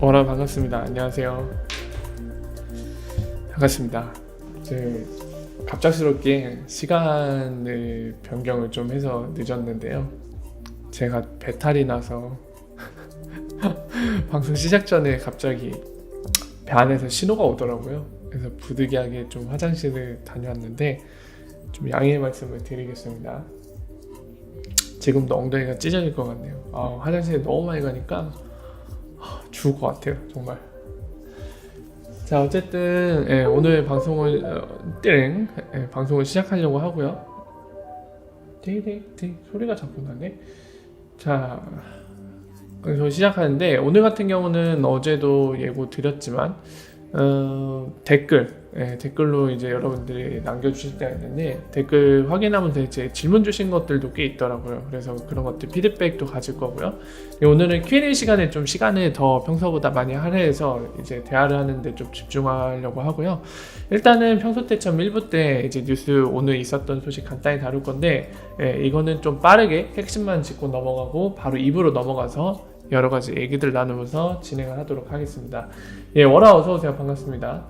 반갑습니다. 안녕하세요. 반갑습니다. 갑작스럽게 시간을 변경을 좀 해서 늦었는데요. 제가 배탈이 나서 방송 시작 전에 갑자기 배 안에서 신호가 오더라고요. 그래서 부득이하게 좀 화장실을 다녀왔는데 좀 양해의 말씀을 드리겠습니다. 지금도 엉덩이가 찢어질 것 같네요. 화장실에 너무 많이 가니까 죽을 것 같아요, 정말. 자, 어쨌든 오늘 방송을 방송을 시작하려고 하고요. 되게 소리가 자꾸 나네. 자, 그래서 시작하는데 오늘 같은 경우는 어제도 예고 드렸지만 댓글로 이제 여러분들이 남겨주실 때가 있는데 댓글 확인하면서 이제 질문 주신 것들도 꽤 있더라고요. 그래서 그런 것들 피드백도 가질 거고요. 오늘은 Q&A 시간에 좀 시간을 더 평소보다 많이 할애해서 이제 대화를 하는데 좀 집중하려고 하고요. 일단은 평소 때처럼 1부 때 이제 뉴스 오늘 있었던 소식 간단히 다룰 건데 이거는 좀 빠르게 핵심만 짚고 넘어가고 바로 2부로 넘어가서 여러 가지 얘기들 나누면서 진행을 하도록 하겠습니다. 월아 어서오세요. 반갑습니다.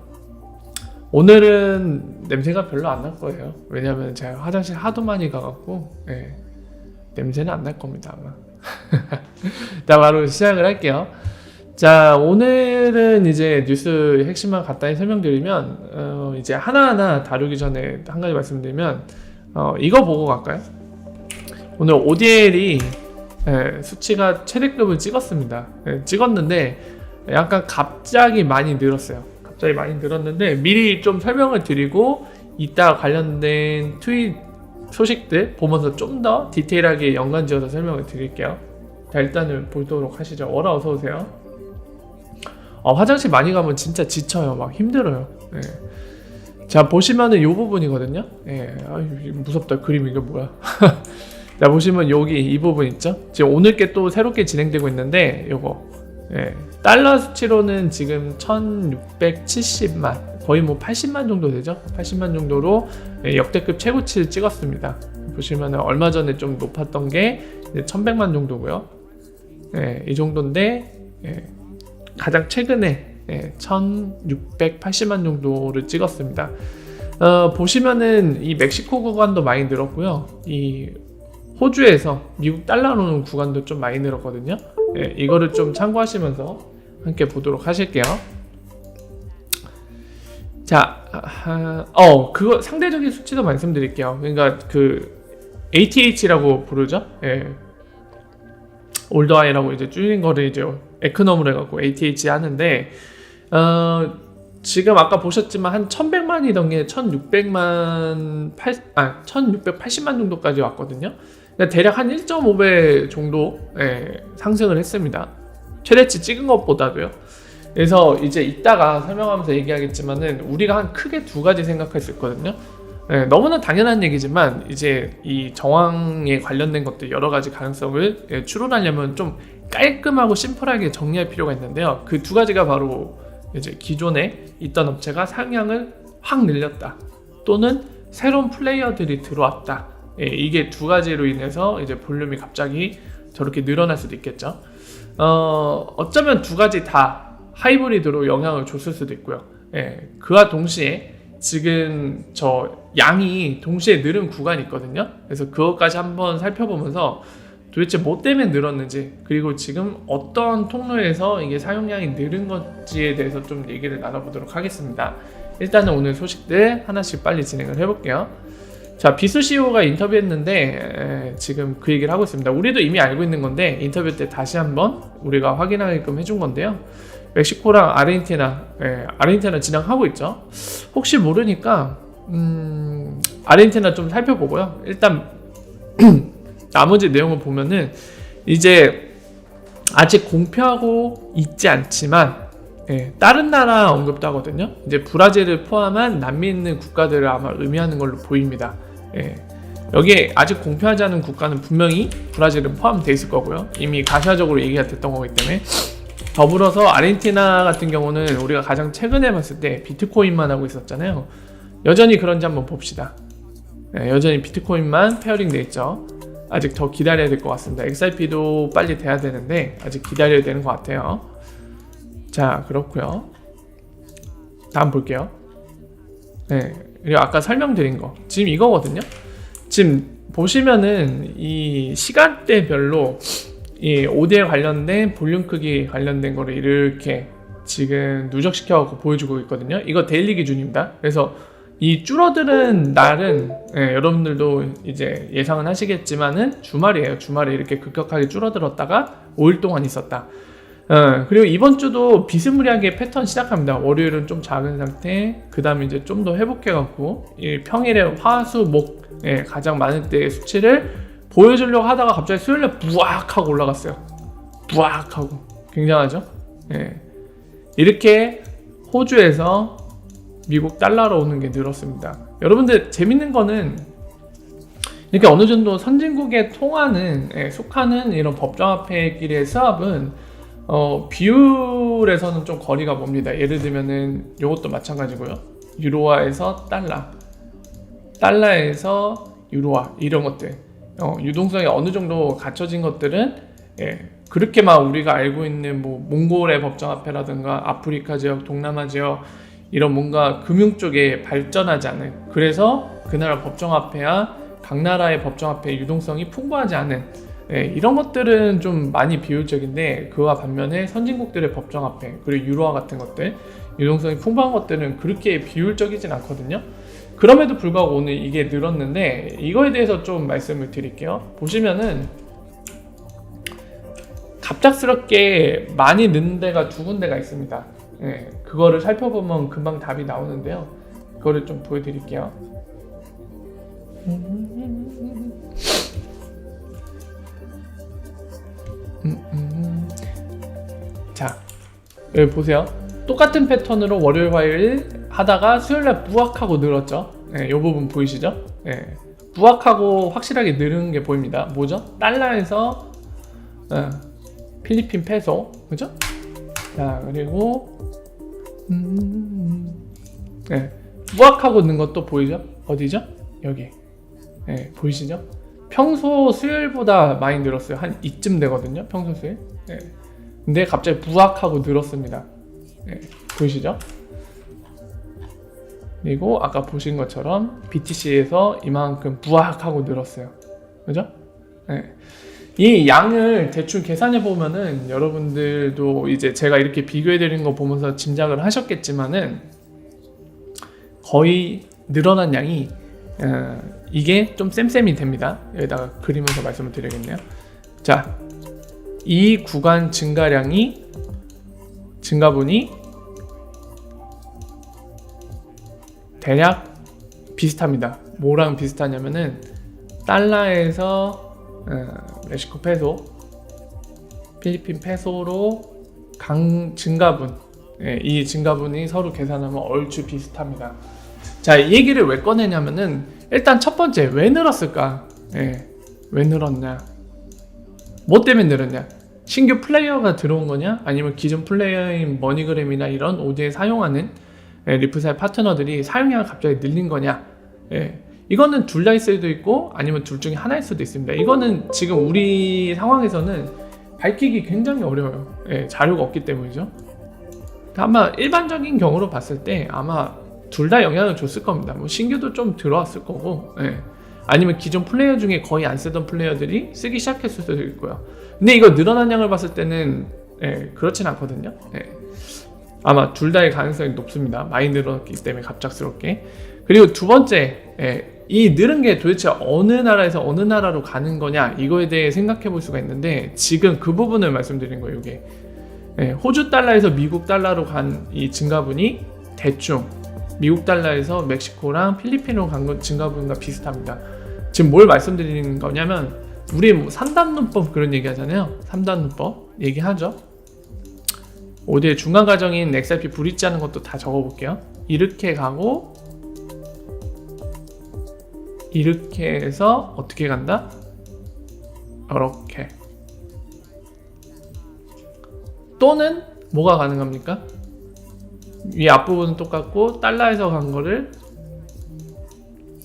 오늘은 냄새가 별로 안 날 거예요. 왜냐면 제가 화장실 하도 많이 가갖고 냄새는 안 날 겁니다 아마. 자, 바로 시작을 할게요. 자, 오늘은 이제 뉴스 핵심만 간단히 설명드리면 이제 하나하나 다루기 전에 한 가지 말씀드리면 이거 보고 갈까요? 오늘 ODL이 수치가 최대급을 찍었습니다. 찍었는데 약간 갑자기 많이 늘었어요. 갑자기 많이 늘었는데 미리 좀 설명을 드리고 이따 관련된 트윗 소식들 보면서 좀 더 디테일하게 연관지어서 설명을 드릴게요. 자, 일단은 보도록 하시죠. 월아 어서오세요. 화장실 많이 가면 진짜 지쳐요. 막 힘들어요. 자, 보시면은 요 부분이거든요. 무섭다. 그림 이게 뭐야. 자, 보시면 여기 이 부분 있죠? 지금 오늘 게 또 새롭게 진행되고 있는데 요거 달러 수치로는 지금 1670만 거의 뭐 80만 정도 되죠? 80만 정도로 역대급 최고치를 찍었습니다. 보시면 얼마 전에 좀 높았던 게 1100만 정도고요. 이 정도인데 가장 최근에 1680만 정도를 찍었습니다. 보시면은 이 멕시코 구간도 많이 늘었고요. 이 호주에서 미국 달러로는 구간도 좀 많이 늘었거든요. 이거를 좀 참고하시면서 함께 보도록 하실게요. 자, 그거 상대적인 수치도 말씀드릴게요. 그러니까 그 ATH라고 부르죠. 올드아이라고 이제 줄인 거를 이제 에크넘으로 해갖고 ATH 하는데 지금 아까 보셨지만 한 1100만이던 게 1680만 정도까지 왔거든요. 대략 한 1.5배 정도 상승을 했습니다. 최대치 찍은 것보다도요. 그래서 이제 이따가 설명하면서 얘기하겠지만은 우리가 한 크게 두 가지 생각할 수 있거든요. 너무나 당연한 얘기지만 이제 이 정황에 관련된 것들 여러 가지 가능성을 추론하려면 좀 깔끔하고 심플하게 정리할 필요가 있는데요. 그 두 가지가 바로 이제 기존에 있던 업체가 상향을 확 늘렸다, 또는 새로운 플레이어들이 들어왔다. 이게 두 가지로 인해서 이제 볼륨이 갑자기 저렇게 늘어날 수도 있겠죠. 어쩌면 두 가지 다 하이브리드로 영향을 줬을 수도 있고요. 그와 동시에 지금 저 양이 동시에 늘은 구간이 있거든요. 그래서 그것까지 한번 살펴보면서 도대체 뭐 때문에 늘었는지, 그리고 지금 어떤 통로에서 이게 사용량이 늘은 건지에 대해서 좀 얘기를 나눠보도록 하겠습니다. 일단은 오늘 소식들 하나씩 빨리 진행을 해볼게요. 자, 비수 CEO가 인터뷰했는데 지금 그 얘기를 하고 있습니다. 우리도 이미 알고 있는 건데 인터뷰 때 다시 한번 우리가 확인하게끔 해준 건데요. 멕시코랑 아르헨티나 진행하고 있죠. 혹시 모르니까 아르헨티나 좀 살펴보고요. 일단 나머지 내용을 보면은 이제 아직 공표하고 있지 않지만 다른 나라 언급도 하거든요. 이제 브라질을 포함한 남미 있는 국가들을 아마 의미하는 걸로 보입니다. 여기에 아직 공표하지 않은 국가는 분명히 브라질은 포함되어 있을 거고요. 이미 가시화적으로 얘기가 됐던 거기 때문에. 더불어서 아르헨티나 같은 경우는 우리가 가장 최근에 봤을 때 비트코인만 하고 있었잖아요. 여전히 그런지 한번 봅시다. 여전히 비트코인만 페어링 돼 있죠. 아직 더 기다려야 될 것 같습니다. XRP도 빨리 돼야 되는데 아직 기다려야 되는 것 같아요. 자, 그렇고요. 다음 볼게요. 네, 그리고 아까 설명드린 거 지금 이거거든요. 지금 보시면은 이 시간대별로 이 OD에 관련된 볼륨 크기 관련된 거를 이렇게 지금 누적시켜 갖고 보여주고 있거든요. 이거 데일리 기준입니다. 그래서 이 줄어드는 날은 여러분들도 이제 예상은 하시겠지만은 주말이에요. 주말에 이렇게 급격하게 줄어들었다가 5일 동안 있었다. 그리고 이번 주도 비스무리하게 패턴 시작합니다. 월요일은 좀 작은 상태, 그 다음에 이제 좀 더 회복해갖고 이 평일에 화, 수, 목 가장 많은 때의 수치를 보여주려고 하다가 갑자기 수요일에 부악 하고 올라갔어요. 부악 하고 굉장하죠. 이렇게 호주에서 미국 달러로 오는 게 늘었습니다. 여러분들 재밌는 거는 이렇게 어느 정도 선진국에 통하는 속하는 이런 법정화폐끼리의 수합은 비율에서는 좀 거리가 멉니다. 예를 들면은 이것도 마찬가지고요. 유로화에서 달러, 달러에서 유로화 이런 것들 유동성이 어느 정도 갖춰진 것들은 그렇게 막 우리가 알고 있는 뭐 몽골의 법정화폐라든가 아프리카 지역, 동남아 지역 이런 뭔가 금융 쪽에 발전하지 않은, 그래서 그 나라 법정화폐와 각 나라의 법정화폐 유동성이 풍부하지 않은 이런 것들은 좀 많이 비효율적인데, 그와 반면에 선진국들의 법정화폐 그리고 유로화 같은 것들 유동성이 풍부한 것들은 그렇게 비효율적이진 않거든요. 그럼에도 불구하고 오늘 이게 늘었는데 이거에 대해서 좀 말씀을 드릴게요. 보시면은 갑작스럽게 많이 는 데가 두 군데가 있습니다. 그거를 살펴보면 금방 답이 나오는데요. 그거를 좀 보여드릴게요. 자, 여기 보세요. 똑같은 패턴으로 월요일, 화요일 하다가 수요일날 부악하고 늘었죠. 이 부분 보이시죠? 부악하고 확실하게 늘은 게 보입니다. 뭐죠? 달러에서 필리핀 페소, 그죠? 자, 그리고 부악하고 는 것도 보이죠? 어디죠? 여기. 보이시죠? 평소 수요일보다 많이 늘었어요. 한 이쯤 되거든요. 평소 수요일. 근데 갑자기 부악하고 늘었습니다. 보이시죠? 그리고 아까 보신 것처럼 BTC에서 이만큼 부악하고 늘었어요. 그죠? 이 양을 대충 계산해 보면은 여러분들도 이제 제가 이렇게 비교해 드린 거 보면서 짐작을 하셨겠지만은 거의 늘어난 양이 이게 좀 쌤쌤이 됩니다. 여기다가 그리면서 말씀을 드리겠네요. 자, 이 구간 증가분이 대략 비슷합니다. 뭐랑 비슷하냐면은 달러에서 멕시코 페소, 필리핀 페소로 증가분, 이 증가분이 서로 계산하면 얼추 비슷합니다. 자, 이 얘기를 왜 꺼내냐면은 일단 첫 번째, 왜 늘었을까? 왜 늘었냐? 뭐 때문에 늘었냐? 신규 플레이어가 들어온 거냐? 아니면 기존 플레이어인 머니그램이나 이런 OD에 사용하는 리프사의 파트너들이 사용량을 갑자기 늘린 거냐? 이거는 둘 다일 수도 있고 아니면 둘 중에 하나일 수도 있습니다. 이거는 지금 우리 상황에서는 밝히기 굉장히 어려워요. 자료가 없기 때문이죠. 아마 일반적인 경우로 봤을 때 아마 둘 다 영향을 줬을 겁니다. 뭐 신규도 좀 들어왔을 거고, 아니면 기존 플레이어 중에 거의 안 쓰던 플레이어들이 쓰기 시작했을 수도 있고요. 근데 이거 늘어난 양을 봤을 때는 그렇진 않거든요. 아마 둘 다의 가능성이 높습니다. 많이 늘었기 때문에 갑작스럽게. 그리고 두 번째, 이 늘은 게 도대체 어느 나라에서 어느 나라로 가는 거냐, 이거에 대해 생각해 볼 수가 있는데 지금 그 부분을 말씀드린 거예요. 이게 호주 달러에서 미국 달러로 간 이 증가분이 대충 미국 달러에서 멕시코랑 필리핀으로 간 증가분과 비슷합니다. 지금 뭘 말씀드리는 거냐면 우리 뭐 3단 문법 그런 얘기 하잖아요. 3단 문법 얘기하죠. 어디에 중간 과정인 XRP 브릿지 하는 것도 다 적어 볼게요. 이렇게 가고 이렇게 해서 어떻게 간다? 이렇게. 또는 뭐가 가능합니까? 이 앞부분은 똑같고 달러에서 간 거를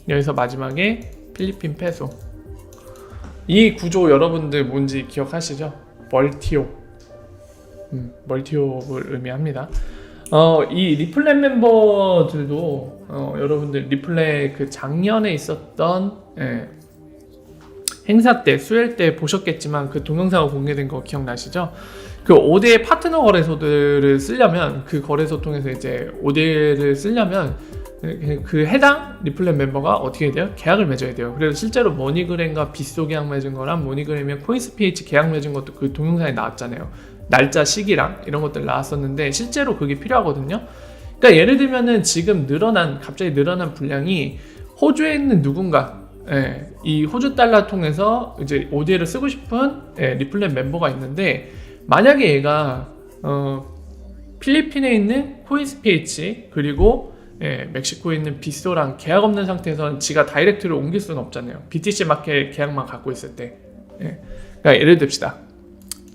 여기서 마지막에 필리핀 페소. 이 구조 여러분들 뭔지 기억하시죠? 멀티오. 멀티옵을 의미합니다. 이 리플렛 멤버들도 여러분들 리플렛 그 작년에 있었던 행사 때 수요일 때 보셨겠지만 그 동영상이 공개된 거 기억나시죠? 그 5대 파트너 거래소들을 쓰려면 그 거래소 통해서 이제 5대를 쓰려면 그 해당 리플렛 멤버가 어떻게 돼요? 계약을 맺어야 돼요. 그래서 실제로 머니그램과 빗소 계약 맺은 거랑 머니그램이랑 코인스피치 계약 맺은 것도 그 동영상에 나왔잖아요. 날짜, 시기랑 이런 것들 나왔었는데 실제로 그게 필요하거든요. 그러니까 예를 들면은 지금 갑자기 늘어난 분량이 호주에 있는 누군가, 이 호주 달러 통해서 이제 ODL을 쓰고 싶은 리플렛 멤버가 있는데 만약에 얘가 필리핀에 있는 코인스피치 그리고 멕시코에 있는 빗소랑 계약 없는 상태에서는 지가 다이렉트로 옮길 수는 없잖아요. BTC 마켓 계약만 갖고 있을 때. 그러니까 예를 듭시다.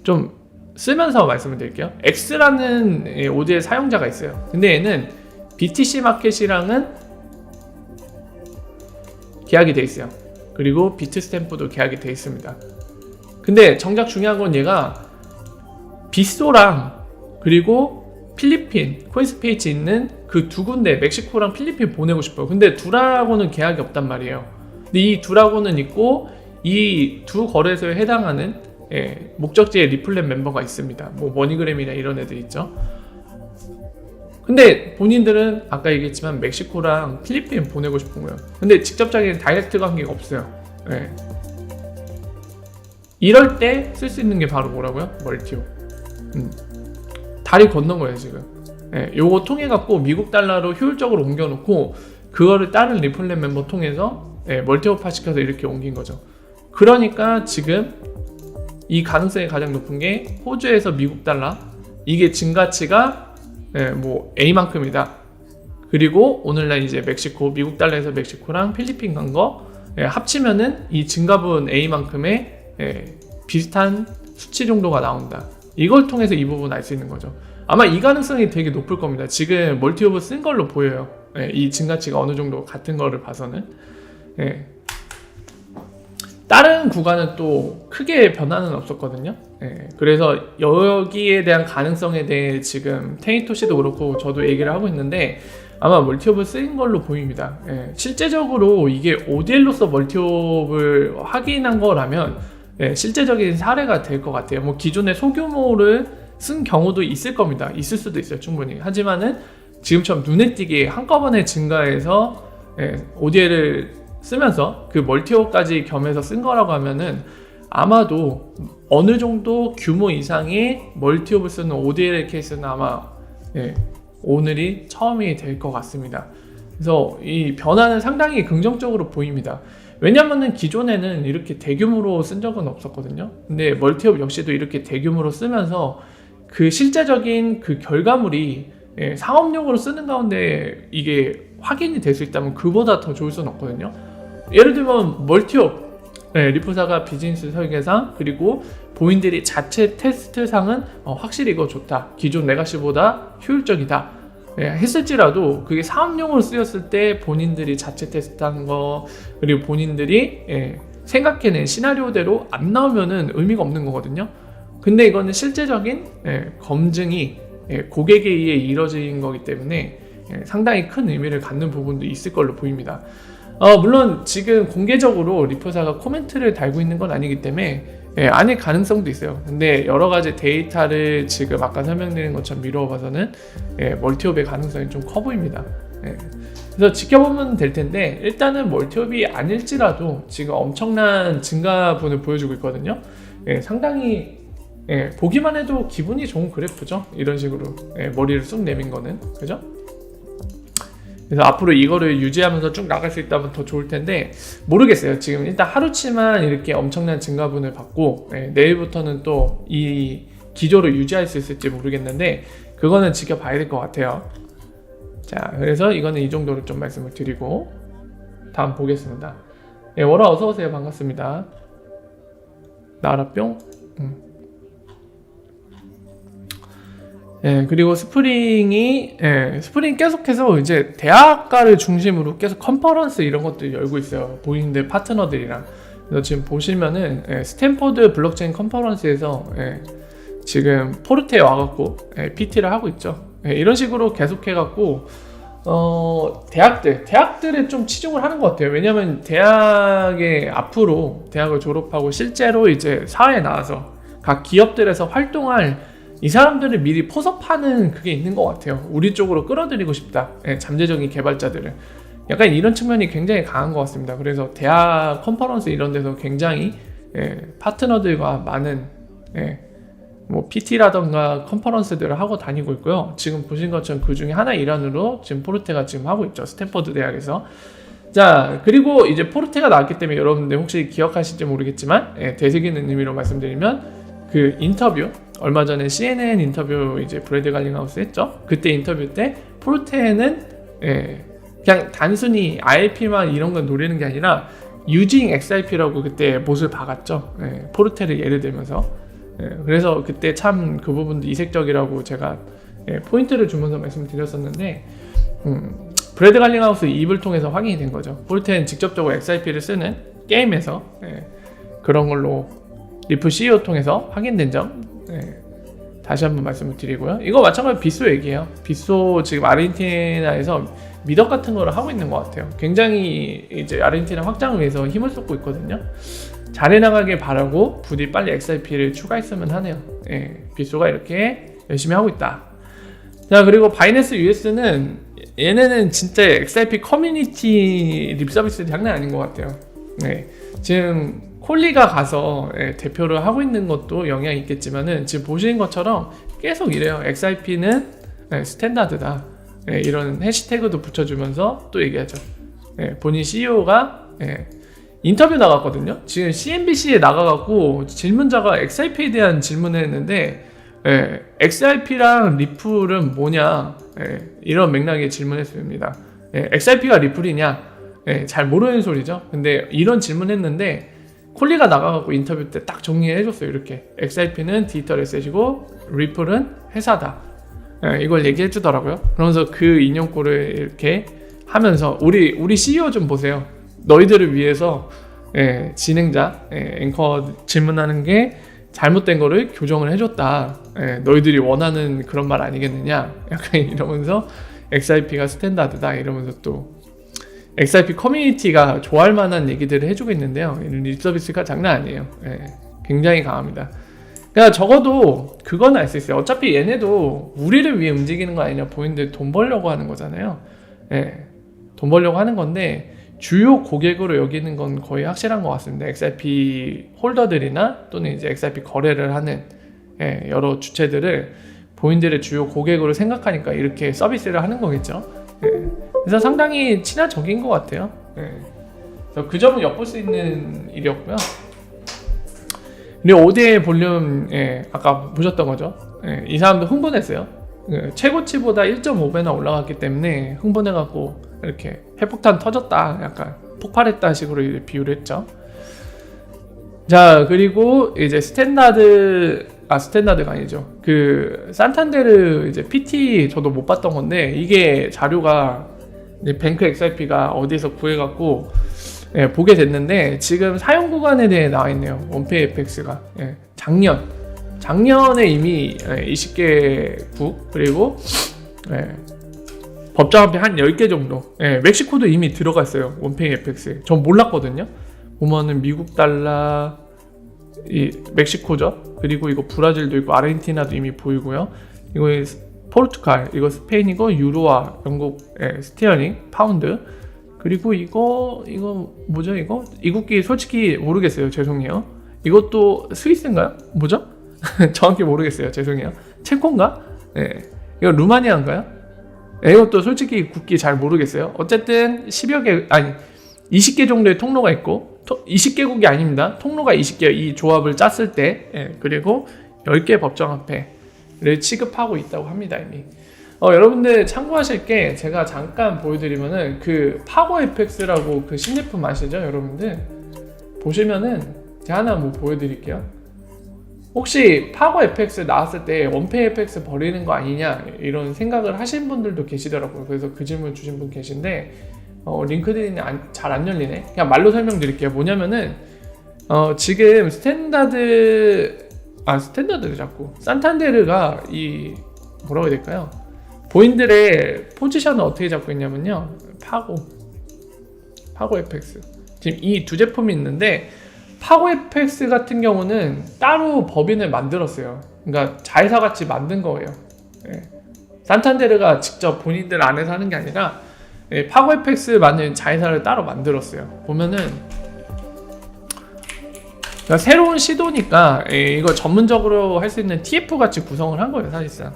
좀 쓰면서 말씀을 드릴게요. X라는 ODL 사용자가 있어요. 근데 얘는 BTC 마켓이랑은 계약이 돼 있어요. 그리고 비트스탬프도 계약이 돼 있습니다. 근데 정작 중요한 건 얘가 빗소랑 그리고 필리핀 코인스피치 있는 그 두 군데 멕시코랑 필리핀 보내고 싶어요. 근데 둘하고는 계약이 없단 말이에요. 근데 이 둘하고는 있고 이 두 거래소에 해당하는 목적지에 리플렛 멤버가 있습니다. 뭐 머니그램이나 이런 애들 있죠. 근데 본인들은 아까 얘기했지만 멕시코랑 필리핀 보내고 싶은 거예요. 근데 직접적인 다이렉트 관계가 없어요. 이럴 때 쓸 수 있는 게 바로 뭐라고요? 멀티옵. 다리 건넌 거예요 지금. 요거 통해 갖고 미국 달러로 효율적으로 옮겨놓고 그거를 다른 리플렛 멤버 통해서 멀티옵화 시켜서 이렇게 옮긴 거죠. 그러니까 지금 이 가능성이 가장 높은 게 호주에서 미국 달러 이게 증가치가 뭐 A만큼이다. 그리고 오늘날 이제 멕시코 미국 달러에서 멕시코랑 필리핀 간 거 합치면은 이 증가분 A만큼의 비슷한 수치 정도가 나온다. 이걸 통해서 이 부분 알 수 있는 거죠. 아마 이 가능성이 되게 높을 겁니다. 지금 멀티옵을 쓴 걸로 보여요. 이 증가치가 어느 정도 같은 거를 봐서는. 다른 구간은 또 크게 변화는 없었거든요. 그래서 여기에 대한 가능성에 대해 지금 테니토시도 그렇고 저도 얘기를 하고 있는데 아마 멀티옵을 쓰인 걸로 보입니다. 실제적으로 이게 ODL로서 멀티옵을 확인한 거라면 실제적인 사례가 될 것 같아요. 뭐 기존의 소규모를 쓴 경우도 있을 겁니다. 있을 수도 있어요, 충분히. 하지만은 지금처럼 눈에 띄게 한꺼번에 증가해서 ODL을 쓰면서 그 멀티옵까지 겸해서 쓴 거라고 하면은 아마도 어느 정도 규모 이상의 멀티옵을 쓰는 ODL 케이스는 아마 오늘이 처음이 될 것 같습니다. 그래서 이 변화는 상당히 긍정적으로 보입니다. 왜냐면은 기존에는 이렇게 대규모로 쓴 적은 없었거든요. 근데 멀티옵 역시도 이렇게 대규모로 쓰면서 그 실제적인 그 결과물이 상업용으로 쓰는 가운데 이게 확인이 될 수 있다면 그보다 더 좋을 수는 없거든요. 예를 들면 멀티옵 리프사가 비즈니스 설계상 그리고 본인들이 자체 테스트상은 확실히 이거 좋다. 기존 레가시보다 효율적이다. 했을지라도 그게 사업용으로 쓰였을 때 본인들이 자체 테스트한 거 그리고 본인들이 생각해낸 시나리오대로 안 나오면은 의미가 없는 거거든요. 근데 이거는 실제적인 검증이 고객에 의해 이루어진 거기 때문에 상당히 큰 의미를 갖는 부분도 있을 걸로 보입니다. 물론 지금 공개적으로 리퍼사가 코멘트를 달고 있는 건 아니기 때문에 아닐 가능성도 있어요. 근데 여러 가지 데이터를 지금 아까 설명드린 것처럼 미루어 봐서는 멀티옵의 가능성이 좀 커 보입니다. 그래서 지켜보면 될 텐데 일단은 멀티옵이 아닐지라도 지금 엄청난 증가분을 보여주고 있거든요. 상당히 보기만 해도 기분이 좋은 그래프죠. 이런 식으로 머리를 쑥 내민 거는 그죠? 그래서 앞으로 이거를 유지하면서 쭉 나갈 수 있다면 더 좋을 텐데 모르겠어요. 지금 일단 하루치만 이렇게 엄청난 증가분을 받고 내일부터는 또 이 기조를 유지할 수 있을지 모르겠는데 그거는 지켜봐야 될 것 같아요. 자, 그래서 이거는 이 정도로 좀 말씀을 드리고 다음 보겠습니다. 월화 어서오세요. 반갑습니다. 나라뿅. 그리고 스프링 계속해서 이제 대학가를 중심으로 계속 컨퍼런스 이런 것들 열고 있어요. 본인들 파트너들이랑. 그래서 지금 보시면은 스탠포드 블록체인 컨퍼런스에서 지금 포르테에 와갖고 PT를 하고 있죠. 이런 식으로 계속해갖고 대학들에 좀 치중을 하는 것 같아요. 왜냐면 대학에 앞으로 대학을 졸업하고 실제로 이제 사회에 나와서 각 기업들에서 활동할 이 사람들을 미리 포섭하는 그게 있는 것 같아요. 우리 쪽으로 끌어들이고 싶다. 잠재적인 개발자들을. 약간 이런 측면이 굉장히 강한 것 같습니다. 그래서 대학 컨퍼런스 이런 데서 굉장히 파트너들과 많은 뭐 PT라던가 컨퍼런스들을 하고 다니고 있고요. 지금 보신 것처럼 그 중에 하나 일환으로 지금 포르테가 지금 하고 있죠. 스탠퍼드 대학에서. 자, 그리고 이제 포르테가 나왔기 때문에 여러분들 혹시 기억하실지 모르겠지만 되새기는 의미로 말씀드리면 그 인터뷰, 얼마 전에 CNN 인터뷰 이제 브래드 갈링하우스 했죠. 그때 인터뷰 때 포르테는 그냥 단순히 IIP만 이런 건 노리는 게 아니라 using XIP라고 그때 못을 박았죠. 포르테를 예를 들면서. 그래서 그때 참 그 부분도 이색적이라고 제가 포인트를 주면서 말씀드렸었는데 브래드 갈링하우스 입을 통해서 확인이 된 거죠. 포르테는 직접적으로 XIP를 쓰는 게임에서 그런 걸로 리프 CEO 통해서 확인된 점 다시 한번 말씀을 드리고요. 이거 마찬가지로 빗소 얘기예요. 빗소 지금 아르헨티나에서 미덕 같은 거를 하고 있는 것 같아요. 굉장히 이제 아르헨티나 확장을 위해서 힘을 쏟고 있거든요. 잘해나가길 바라고 부디 빨리 XIP를 추가했으면 하네요. 빗소가 이렇게 열심히 하고 있다. 자, 그리고 바이낸스 US는 얘네는 진짜 XIP 커뮤니티 립 서비스 장난 아닌 것 같아요. 지금 콜리가 가서 대표를 하고 있는 것도 영향이 있겠지만은 지금 보시는 것처럼 계속 이래요. XIP는 스탠다드다. 이런 해시태그도 붙여주면서 또 얘기하죠. 본인 CEO가 인터뷰 나갔거든요. 지금 CNBC에 나가갖고 질문자가 XIP에 대한 질문을 했는데 XIP랑 리플은 뭐냐 이런 맥락의 질문했습니다. XIP가 리플이냐 잘 모르는 소리죠. 근데 이런 질문했는데 콜리가 나가갖고 인터뷰 때 딱 정리해줬어요. 이렇게 XIP는 디지털 에셋이고 리플은 회사다. 이걸 얘기해주더라고요. 그러면서 그 인용구를 이렇게 하면서 우리 CEO 좀 보세요. 너희들을 위해서 진행자, 앵커 질문하는 게 잘못된 거를 교정을 해줬다. 너희들이 원하는 그런 말 아니겠느냐. 약간 이러면서 XIP가 스탠다드다. 이러면서 또 XIP 커뮤니티가 좋아할 만한 얘기들을 해주고 있는데요. 립 서비스가 장난 아니에요. 굉장히 강합니다. 그러니까 적어도 그건 알 수 있어요. 어차피 얘네도 우리를 위해 움직이는 거 아니냐. 본인들 돈 벌려고 하는 거잖아요. 돈 벌려고 하는 건데 주요 고객으로 여기는 건 거의 확실한 것 같습니다. XIP 홀더들이나 또는 이제 XIP 거래를 하는 여러 주체들을 본인들의 주요 고객으로 생각하니까 이렇게 서비스를 하는 거겠죠. 그래서 상당히 친화적인 것 같아요. 그래서 그 점은 엿볼 수 있는 일이었고요. 그리고 오디의 볼륨 아까 보셨던 거죠. 이 사람도 흥분했어요. 최고치보다 1.5배나 올라갔기 때문에 흥분해갖고 이렇게 핵폭탄 터졌다, 약간 폭발했다 식으로 비유를 했죠. 자, 그리고 이제 스탠다드가 아니죠. 그 산탄데르 이제 PT 저도 못 봤던 건데 이게 자료가 이제 뱅크 XIP가 어디에서 구해갖고 보게 됐는데 지금 사용 구간에 대해 나와 있네요. 원페이 FX가 작년에 이미 20개 국 그리고 법정 앞에 한 10개 정도 멕시코도 이미 들어가 있어요. 원페이 FX 전 몰랐거든요. 보면은 미국 달러 이 멕시코죠. 그리고 이거 브라질도 있고 아르헨티나도 이미 보이고요. 이거 포르투갈, 이거 스페인이고 유로와 영국 스티어링, 파운드. 그리고 이거 뭐죠? 이거 이국기 솔직히 모르겠어요. 죄송해요. 이것도 스위스인가요? 뭐죠? 정확히 모르겠어요. 죄송해요. 체코인가? 이거 루마니아인가요? 이것도 솔직히 국기 잘 모르겠어요. 어쨌든 20개 정도의 통로가 있고 20개국이 아닙니다. 통로가 20개 이 조합을 짰을 때 그리고 10개 법정 화폐를 취급하고 있다고 합니다. 이미 여러분들 참고하실 게 제가 잠깐 보여드리면은 그 파고 FX라고 그 신제품 아시죠? 여러분들 보시면은 제가 하나 뭐 보여드릴게요. 혹시 파고 FX 나왔을 때 원페이 FX 버리는 거 아니냐 이런 생각을 하신 분들도 계시더라고요. 그래서 그 질문 주신 분 계신데 링크드인이 잘 안 열리네. 그냥 말로 설명드릴게요. 뭐냐면은 지금 스탠다드 스탠다드를 잡고 산탄데르가 이 뭐라고 해야 될까요? 본인들의 포지션을 어떻게 잡고 있냐면요. 파고 FX. 지금 이 두 제품이 있는데 파고 FX 같은 경우는 따로 법인을 만들었어요. 그러니까 자회사 같이 만든 거예요. 예. 산탄데르가 직접 본인들 안에서 하는 게 아니라 파고 FX 만든 자회사를 따로 만들었어요. 보면은 그러니까 새로운 시도니까 이거 전문적으로 할 수 있는 TF 같이 구성을 한 거예요, 사실상.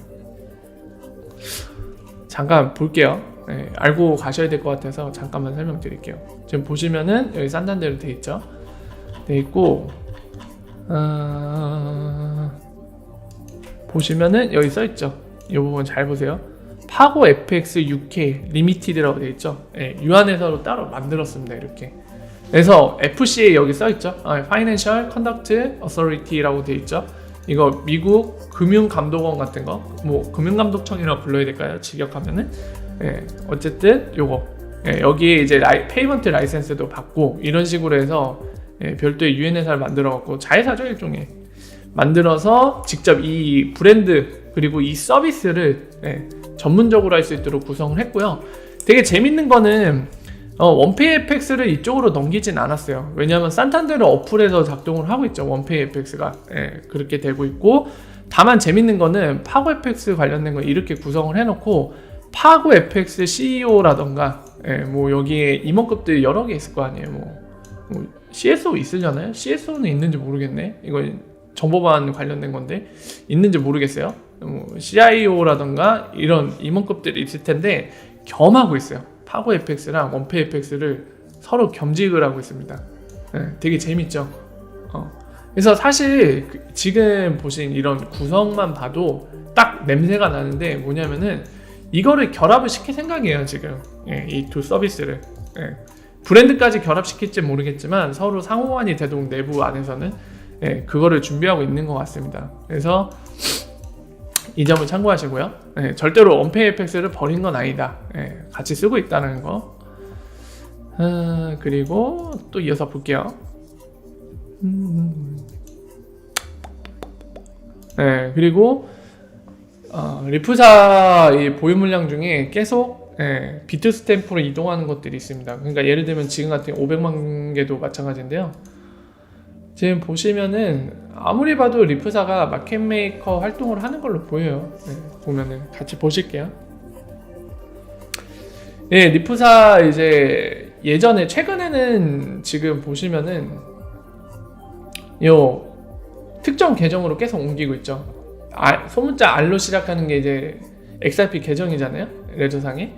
잠깐 볼게요. 알고 가셔야 될 것 같아서 잠깐만 설명드릴게요. 지금 보시면은 여기 산탄데르 돼 있죠. 돼 있고 보시면은 여기 써 있죠. 이 부분 잘 보세요. 파고 FX UK 리미티드라고 돼 있죠. 유한회사로 따로 만들었습니다. 이렇게. 그래서 FCA 여기 써 있죠. Financial Conduct Authority라고 돼 있죠. 이거 미국 금융감독원 같은 거, 뭐 금융감독청이라고 불러야 될까요? 직역하면은. 어쨌든 요거. 여기에 이제 페이먼트 라이센스도 받고 이런 식으로 해서 별도의 유엔회사를 만들어갖고 자회사죠, 일종의. 만들어서 직접 이 브랜드 그리고 이 서비스를 전문적으로 할 수 있도록 구성을 했고요. 되게 재밌는 거는 원페이 FX를 이쪽으로 넘기진 않았어요. 왜냐하면 산탄데르 어플에서 작동을 하고 있죠. 원페이 FX가 그렇게 되고 있고, 다만 재밌는 거는 파고 FX 관련된 거 이렇게 구성을 해놓고 파고 FX CEO라던가 뭐 여기에 임원급들이 여러 개 있을 거 아니에요. 뭐 CSO 있으려나요? CSO는 있는지 모르겠네. 이거 정보반 관련된 건데 있는지 모르겠어요. CIO라던가 이런 임원급들이 있을 텐데 겸하고 있어요. 파고 FX랑 원페이 FX를 서로 겸직을 하고 있습니다. 되게 재밌죠. 그래서 사실 지금 보신 이런 구성만 봐도 딱 냄새가 나는데 뭐냐면은 이거를 결합을 시킬 생각이에요. 지금 이 두 서비스를 브랜드까지 결합시킬지 모르겠지만 서로 상호환이 되도록 내부 안에서는 그거를 준비하고 있는 것 같습니다. 그래서 이 점을 참고하시고요. 절대로 원페이 FX를 버린 건 아니다. 같이 쓰고 있다는 거. 그리고 또 이어서 볼게요. 그리고 리프사 이 보유 물량 중에 계속 비트 스탬프로 이동하는 것들이 있습니다. 그러니까 예를 들면 지금 같은 500만 개도 마찬가지인데요. 지금 보시면은 아무리 봐도 리프사가 마켓메이커 활동을 하는 걸로 보여요. 보면은 같이 보실게요. 리프사 이제 예전에 최근에는 지금 보시면은 요 특정 계정으로 계속 옮기고 있죠. 소문자 R로 시작하는 게 이제 XRP 계정이잖아요, 레저상에.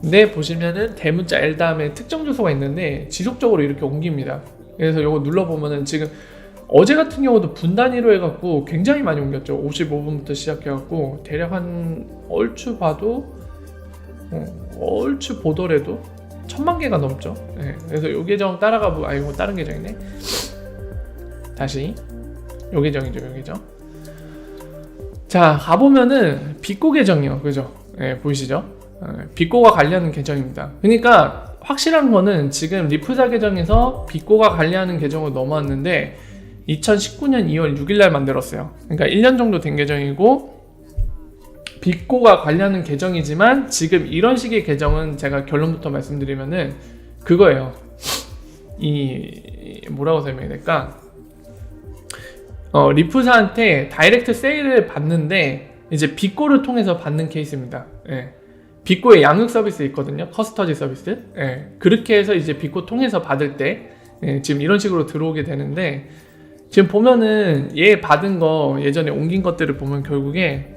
근데 보시면은 대문자 L 다음에 특정 주소가 있는데 지속적으로 이렇게 옮깁니다. 그래서 요거 눌러보면은 지금 어제 같은 경우도 분단위로 해갖고 굉장히 많이 옮겼죠. 55분부터 시작해갖고 대략 한 얼추 봐도 얼추 보더라도 1000만 개가 넘죠. 그래서 요 계정 따라가 보면 이거 다른 계정이네. 다시 요 계정이죠, 요 계정. 자, 가보면은 빅고 계정이요, 그죠? 보이시죠? 빅고가 관리하는 계정입니다. 그러니까 확실한 거는 지금 리프사 계정에서 빅고가 관리하는 계정으로 넘어왔는데 2019년 2월 6일 날 만들었어요. 그러니까 1년 정도 된 계정이고 빅고가 관리하는 계정이지만 지금 이런 식의 계정은 제가 결론부터 말씀드리면은 그거예요. 이 뭐라고 설명해야 될까? 리프사한테 다이렉트 세일을 받는데 이제 빅고를 통해서 받는 케이스입니다. 빅고의 양육 서비스 있거든요. 커스터디 서비스. 그렇게 해서 이제 빅고 통해서 받을 때 지금 이런 식으로 들어오게 되는데, 지금 보면은 얘 받은 거 예전에 옮긴 것들을 보면 결국에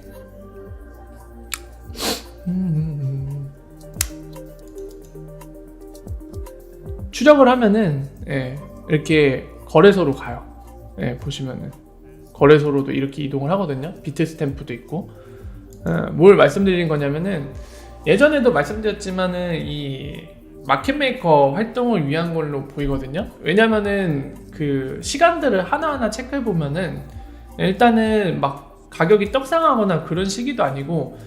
추적을 하면은 이렇게 거래소로 가요. 보시면은 거래소로도 이렇게 이동을 하거든요. 비트 스탬프도 있고. 뭘 말씀드린 거냐면은 예전에도 말씀드렸지만은 이 마켓메이커 활동을 위한 걸로 보이거든요. 왜냐면은 그 시간들을 하나하나 체크해 보면은 일단은 막 가격이 떡상하거나 그런 시기도 아니고,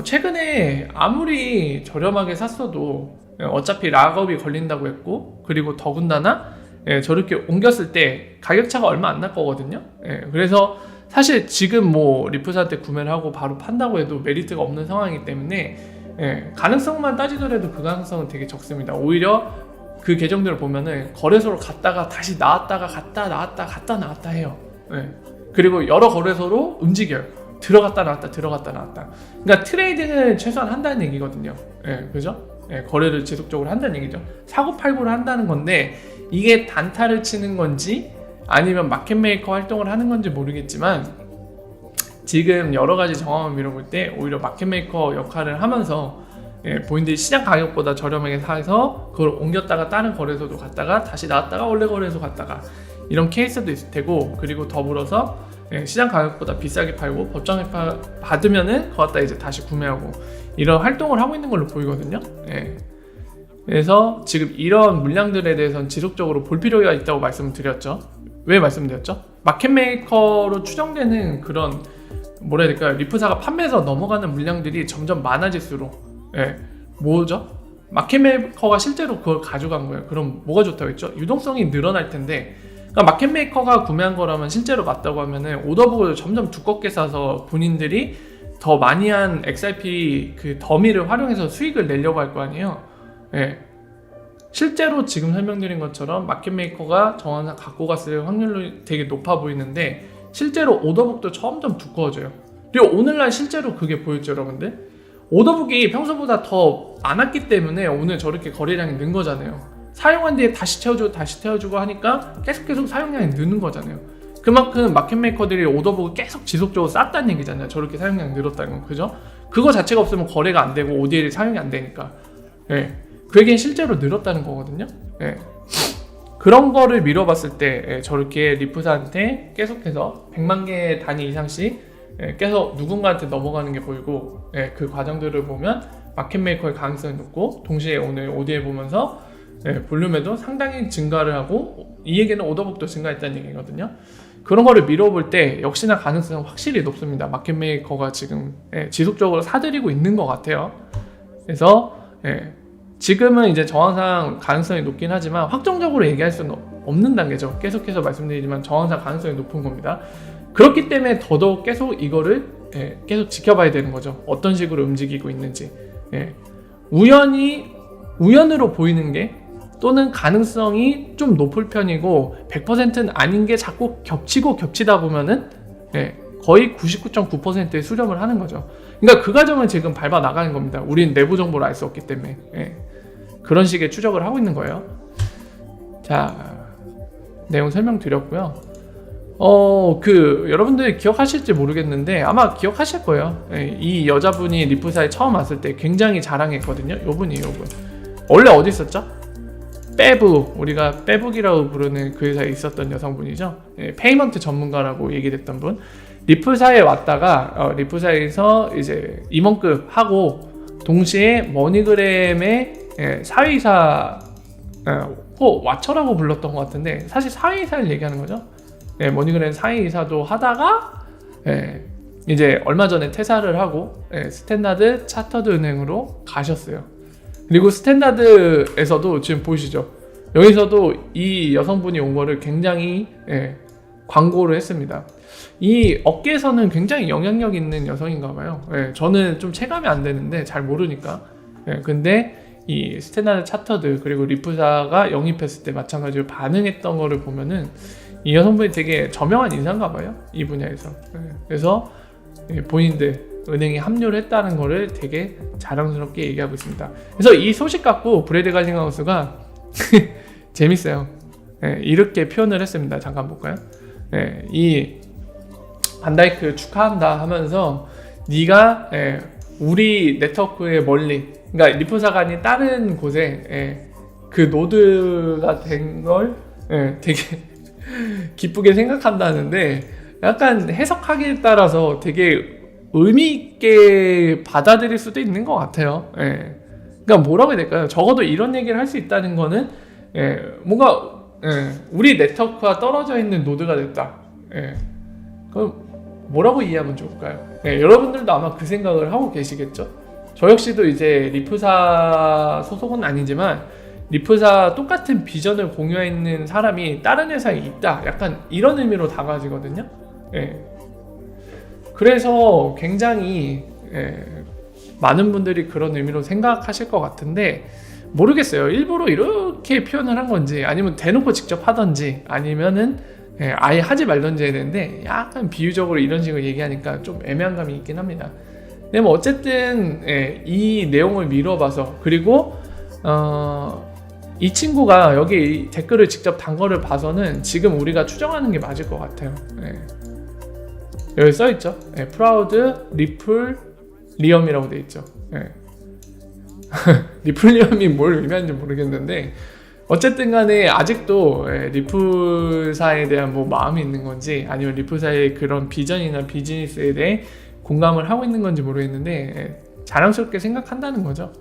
최근에 아무리 저렴하게 샀어도 어차피 락업이 걸린다고 했고, 그리고 더군다나 저렇게 옮겼을 때 가격차가 얼마 안 날 거거든요. 그래서 사실 지금 뭐 리프사한테 구매를 하고 바로 판다고 해도 메리트가 없는 상황이기 때문에 가능성만 따지더라도 그 가능성은 되게 적습니다. 오히려 그 계정들을 보면은 거래소로 갔다가 다시 나왔다가 갔다 나왔다 갔다 나왔다 해요. 그리고 여러 거래소로 움직여요. 들어갔다 나왔다 들어갔다 나왔다. 그러니까 트레이딩을 최소한 한다는 얘기거든요. 그죠? 거래를 지속적으로 한다는 얘기죠. 사고팔고를 한다는 건데 이게 단타를 치는 건지 아니면 마켓메이커 활동을 하는 건지 모르겠지만 지금 여러 가지 정황을 밀어볼 때 오히려 마켓메이커 역할을 하면서 본인들이 시장 가격보다 저렴하게 사서 그걸 옮겼다가 다른 거래소도 갔다가 다시 나왔다가 원래 거래소 갔다가 이런 케이스도 있을 테고, 그리고 더불어서 시장 가격보다 비싸게 팔고 법정 회파 받으면은 그거 갖다 이제 다시 구매하고 이런 활동을 하고 있는 걸로 보이거든요. 그래서 지금 이런 물량들에 대해서는 지속적으로 볼 필요가 있다고 말씀을 드렸죠. 왜 말씀드렸죠? 마켓메이커로 추정되는 그런 뭐라 해야 될까요? 리프사가 판매해서 넘어가는 물량들이 점점 많아질수록 뭐죠? 마켓메이커가 실제로 그걸 가져간 거예요. 그럼 뭐가 좋다고 했죠? 유동성이 늘어날 텐데, 그러니까 마켓메이커가 구매한 거라면 실제로 맞다고 하면은 오더북을 점점 두껍게 싸서 본인들이 더 많이 한 XRP 그 더미를 활용해서 수익을 내려고 할 거 아니에요. 실제로 지금 설명드린 것처럼 마켓메이커가 정황상 갖고 갔을 확률이 되게 높아 보이는데 실제로 오더북도 점점 두꺼워져요. 그리고 오늘날 실제로 그게 보였죠, 여러분들. 오더북이 평소보다 더 안 왔기 때문에 오늘 저렇게 거래량이 는 거잖아요. 사용한 뒤에 다시 채워주고 하니까 계속 사용량이 느는 거잖아요. 그만큼 마켓메이커들이 오더북을 계속 지속적으로 쌌다는 얘기잖아요. 저렇게 사용량이 늘었다는 건, 그죠? 그거 자체가 없으면 거래가 안 되고 ODL이 사용이 안 되니까. 그 얘기는 실제로 늘었다는 거거든요. 그런 거를 미뤄봤을 때 저렇게 리프사한테 계속해서 100만 개 단위 이상씩 계속 누군가한테 넘어가는 게 보이고, 그 과정들을 보면 마켓메이커의 가능성이 높고, 동시에 오늘 ODL 보면서 볼륨에도 상당히 증가를 하고 이 얘기는 오더북도 증가했다는 얘기거든요. 그런 거를 미뤄볼 때 역시나 가능성은 확실히 높습니다. 마켓메이커가 지금 지속적으로 사들이고 있는 것 같아요. 그래서 지금은 이제 정황상 가능성이 높긴 하지만 확정적으로 얘기할 수는 없는 단계죠. 계속해서 말씀드리지만 정황상 가능성이 높은 겁니다. 그렇기 때문에 더더욱 계속 이거를 계속 지켜봐야 되는 거죠. 어떤 식으로 움직이고 있는지. 우연으로 보이는 게 또는 가능성이 좀 높을 편이고 100%는 아닌 게 자꾸 겹치다 보면은 거의 99.9%의 수렴을 하는 거죠. 그러니까 그 과정을 지금 밟아 나가는 겁니다. 우린 내부 정보를 알 수 없기 때문에. 그런 식의 추적을 하고 있는 거예요. 자, 내용 설명드렸고요. 여러분들 기억하실지 모르겠는데 아마 기억하실 거예요. 이 여자분이 리프사에 처음 왔을 때 굉장히 자랑했거든요. 요분이에요, 요분. 원래 어디 있었죠? 빼북, 우리가 빼북이라고 부르는 그 회사에 있었던 여성분이죠. 페이먼트 전문가라고 얘기됐던 분. 리프사에 왔다가 리프사에서 이제 임원급 하고 동시에 머니그램의 사회이사 와처라고 불렀던 것 같은데 사실 사회이사를 얘기하는 거죠. 머니그램 사회이사도 하다가 이제 얼마 전에 퇴사를 하고 스탠다드 차터드 은행으로 가셨어요. 그리고 스탠다드에서도 지금 보이시죠? 여기서도 이 여성분이 온 거를 굉장히 광고를 했습니다. 이 업계에서는 굉장히 영향력 있는 여성인가 봐요. 저는 좀 체감이 안 되는데 잘 모르니까. 근데 이 스탠다드 차터드 그리고 리프사가 영입했을 때 마찬가지로 반응했던 거를 보면은 이 여성분이 되게 저명한 인사인가 봐요. 이 분야에서. 그래서 본인들 은행에 합류를 했다는 거를 되게 자랑스럽게 얘기하고 있습니다. 그래서 이 소식 갖고 브래드 갈링하우스가 재밌어요. 이렇게 표현을 했습니다. 잠깐 볼까요? 이 반다이크 축하한다 하면서 네가 우리 네트워크의 멀리, 그러니까 리프사가 아닌 다른 곳에 그 노드가 된 걸 되게 기쁘게 생각한다는데 약간 해석하기에 따라서 되게 의미 있게 받아들일 수도 있는 것 같아요. 그러니까 뭐라고 해야 될까요? 적어도 이런 얘기를 할 수 있다는 거는 뭔가 우리 네트워크와 떨어져 있는 노드가 됐다. 그럼 뭐라고 이해하면 좋을까요? 여러분들도 아마 그 생각을 하고 계시겠죠? 저 역시도 이제 리프사 소속은 아니지만 리프사 똑같은 비전을 공유하는 사람이 다른 회사에 있다. 약간 이런 의미로 다가지거든요. 예. 그래서 굉장히 많은 분들이 그런 의미로 생각하실 것 같은데 모르겠어요. 일부러 이렇게 표현을 한 건지 아니면 대놓고 직접 하던지 아니면은 아예 하지 말던지 해야 되는데 약간 비유적으로 이런 식으로 얘기하니까 좀 애매한 감이 있긴 합니다. 근데 뭐 어쨌든 이 내용을 미뤄봐서 그리고 이 친구가 여기 댓글을 직접 단 거를 봐서는 지금 우리가 추정하는 게 맞을 것 같아요. 여기 써있죠. 프라우드 리플 리엄이라고 돼 있죠. 리플 리엄이 뭘 의미하는지 모르겠는데 어쨌든 간에 아직도 리플사에 대한 뭐 마음이 있는 건지 아니면 리플사의 그런 비전이나 비즈니스에 대해 공감을 하고 있는 건지 모르겠는데 자랑스럽게 생각한다는 거죠.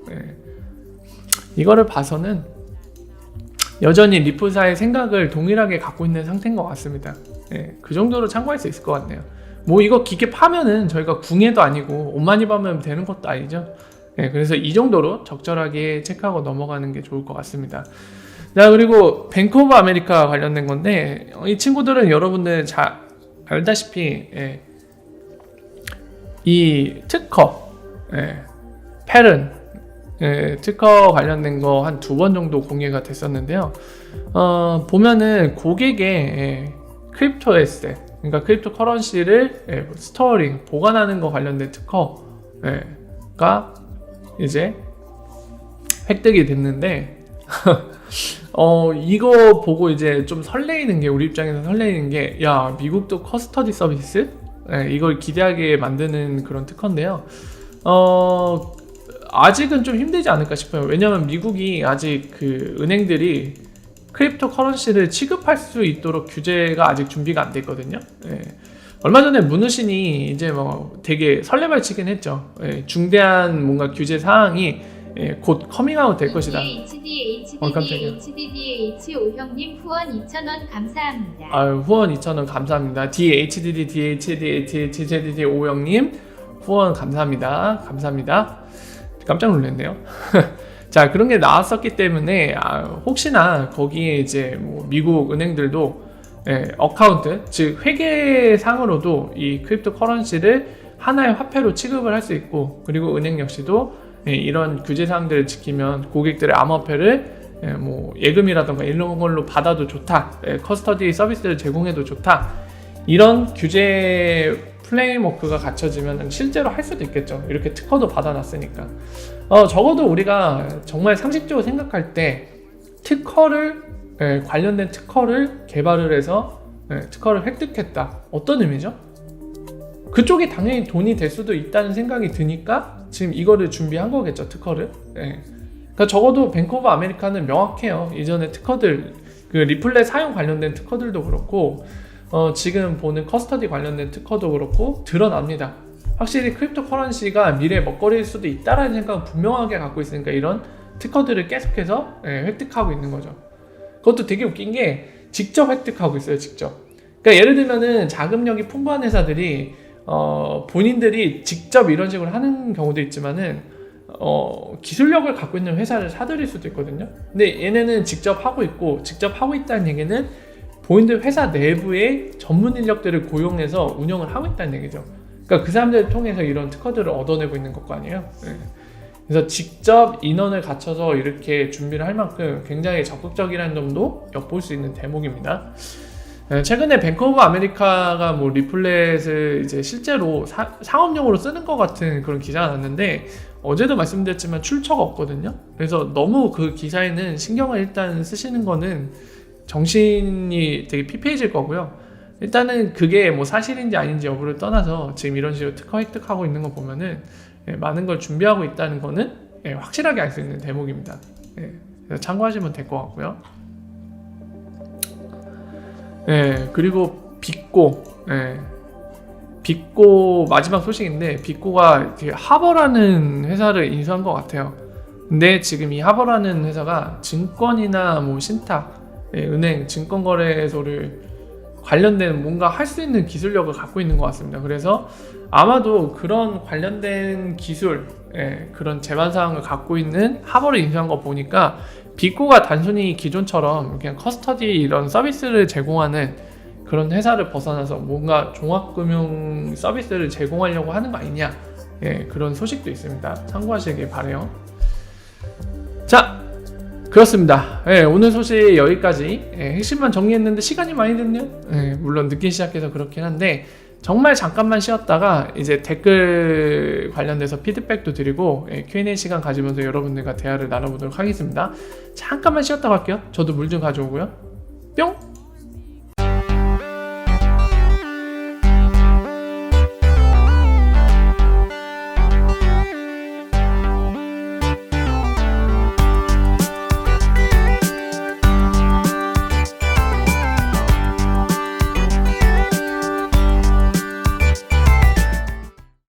이거를 봐서는 여전히 리플사의 생각을 동일하게 갖고 있는 상태인 것 같습니다. 그 정도로 참고할 수 있을 것 같네요. 뭐 이거 깊게 파면은 저희가 궁예도 아니고 옷만 입으면 되는 것도 아니죠. 그래서 이 정도로 적절하게 체크하고 넘어가는 게 좋을 것 같습니다. 자, 그리고 뱅크 오브 아메리카 관련된 건데 이 친구들은 여러분들 잘 알다시피 이 특허 패른 특허 관련된 거 한 2번 정도 공개가 됐었는데요. 보면은 고객의 크립토 에셋 그러니까 크립토 커런시를 스토어링 보관하는 거 관련된 특허가 이제 획득이 됐는데 이거 보고 이제 좀 설레이는 게 우리 입장에서 설레이는 게 야 미국도 커스터디 서비스 이걸 기대하게 만드는 그런 특허인데요. 아직은 좀 힘들지 않을까 싶어요. 왜냐면 미국이 아직 그 은행들이 크립토 커런시를 취급할 수 있도록 규제가 아직 준비가 안 됐거든요. 얼마 전에 문우신이 이제 뭐 되게 설레발치긴 했죠. 중대한 뭔가 규제 사항이 곧 커밍아웃 될 것이다. 깜짝이야. DHDDH 오형님 후원 2,000원 감사합니다. 아유, 후원 2,000원 감사합니다. DHDD 오형님 후원 감사합니다. 감사합니다. 깜짝 놀랐네요. 자, 그런 게 나왔었기 때문에 혹시나 거기에 이제 뭐 미국 은행들도 어카운트, 즉 회계상으로도 이 크립토 커런시를 하나의 화폐로 취급을 할 수 있고 그리고 은행 역시도 이런 규제 사항들을 지키면 고객들의 암호화폐를 뭐 예금이라던가 이런 걸로 받아도 좋다, 커스터디 서비스를 제공해도 좋다, 이런 규제 프레임워크가 갖춰지면 실제로 할 수도 있겠죠. 이렇게 특허도 받아놨으니까. 적어도 우리가 정말 상식적으로 생각할 때 특허를 관련된 특허를 개발을 해서 특허를 획득했다. 어떤 의미죠? 그쪽이 당연히 돈이 될 수도 있다는 생각이 드니까 지금 이거를 준비한 거겠죠. 특허를. 그러니까 적어도 뱅크 오브 아메리카는 명확해요. 이전에 특허들, 그 리플렛 사용 관련된 특허들도 그렇고 지금 보는 커스터디 관련된 특허도 그렇고 드러납니다. 확실히 크립토 커런시가 미래의 먹거리일 수도 있다라는 생각을 분명하게 갖고 있으니까 이런 특허들을 계속해서 획득하고 있는 거죠. 그것도 되게 웃긴 게 직접 획득하고 있어요. 직접. 그러니까 예를 들면은 자금력이 풍부한 회사들이 본인들이 직접 이런 식으로 하는 경우도 있지만은 기술력을 갖고 있는 회사를 사들일 수도 있거든요. 근데 얘네는 직접 하고 있고, 직접 하고 있다는 얘기는 본인들 회사 내부의 전문 인력들을 고용해서 운영을 하고 있다는 얘기죠. 그러니까 그 사람들을 통해서 이런 특허들을 얻어내고 있는 것 아니에요. 그래서 직접 인원을 갖춰서 이렇게 준비를 할 만큼 굉장히 적극적이라는 점도 엿볼 수 있는 대목입니다. 최근에 뱅크 오브 아메리카가 뭐 리플렛을 이제 실제로 상업용으로 쓰는 것 같은 그런 기사가 났는데 어제도 말씀드렸지만 출처가 없거든요. 그래서 너무 그 기사에는 신경을 일단 쓰시는 거는 정신이 되게 피폐해질 거고요. 일단은 그게 뭐 사실인지 아닌지 여부를 떠나서 지금 이런 식으로 특허 획득하고 있는 거 보면은 많은 걸 준비하고 있다는 거는 확실하게 알 수 있는 대목입니다. 그래서 참고하시면 될 것 같고요. 그리고 빅고, 빅고 마지막 소식인데 빅고가 하버라는 회사를 인수한 것 같아요. 근데 지금 이 하버라는 회사가 증권이나 뭐 신탁, 은행, 증권거래소를 관련된 뭔가 할 수 있는 기술력을 갖고 있는 것 같습니다. 그래서 아마도 그런 관련된 기술, 그런 제반 사항을 갖고 있는 하버를 인수한 거 보니까 빅코가 단순히 기존처럼 그냥 커스터디 이런 서비스를 제공하는 그런 회사를 벗어나서 뭔가 종합금융 서비스를 제공하려고 하는 거 아니냐, 그런 소식도 있습니다. 참고하시길 바래요. 자, 그렇습니다. 오늘 소식 여기까지. 핵심만 정리했는데 시간이 많이 됐네요. 물론 늦게 시작해서 그렇긴 한데 정말 잠깐만 쉬었다가 이제 댓글 관련돼서 피드백도 드리고 Q&A 시간 가지면서 여러분들과 대화를 나눠보도록 하겠습니다. 잠깐만 쉬었다 갈게요. 저도 물 좀 가져오고요. 뿅!